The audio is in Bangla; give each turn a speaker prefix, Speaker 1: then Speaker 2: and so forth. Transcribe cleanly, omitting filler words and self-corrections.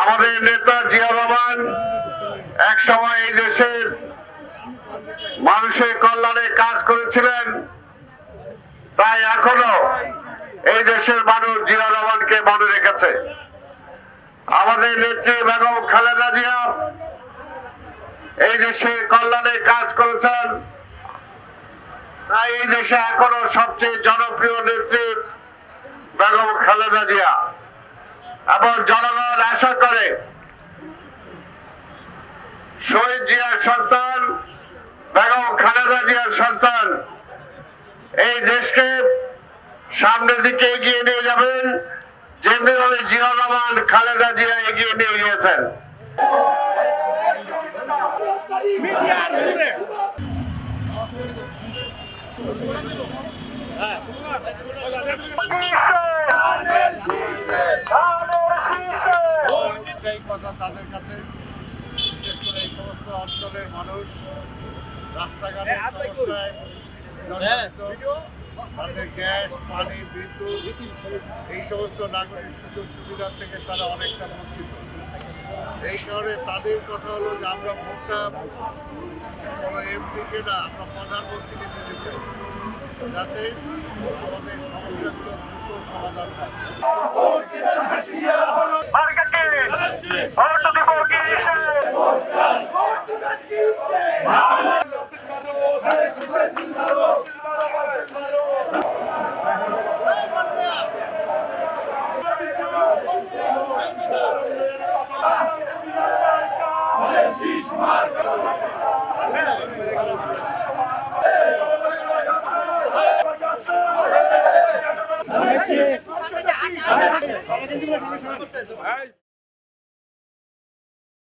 Speaker 1: আমাদের নেতা জিয়া রহমান এক সময় এই দেশের মানুষের কল্যাণে কাজ করেছিলেন, তাই এখনো এই দেশের মানুষ জিয়া রহমানকে মনে রেখেছে। আমাদের নেত্রী বেগম খালেদা জিয়া এই দেশের কল্যাণে কাজ করেছেন, তাই এই দেশে এখনো সবচেয়ে জনপ্রিয় নেত্রী বেগম খালেদা জিয়া। এবং জনগণ আশা করে শহীদ জিয়ার সন্তান বেগম খালেদা জিয়ার সন্তান এই দেশকে সামনের দিকে এগিয়ে নিয়ে যাবেন, যেমনি ভাবে জিয়া রহমান খালেদা জিয়া এগিয়ে নিয়ে গিয়েছেন।
Speaker 2: কথা তাদের কাছে, বিশেষ করে এই সমস্ত অঞ্চলের মানুষ রাস্তাঘাটের সমস্যায় তাদের গ্যাস, পানি, বিদ্যুৎ এই সমস্ত নাগরিক সুযোগ সুবিধার থেকে তারা অনেকটা বঞ্চিত। এই কারণে তাদের কথা হলো যে আমরা ভোটটা কোনো এমপিকে না, আমরা প্রধানমন্ত্রীকে দিতে চাই, যাতে আমাদের সমস্যাগুলো দ্রুত সমাধান হয়।
Speaker 3: Hey!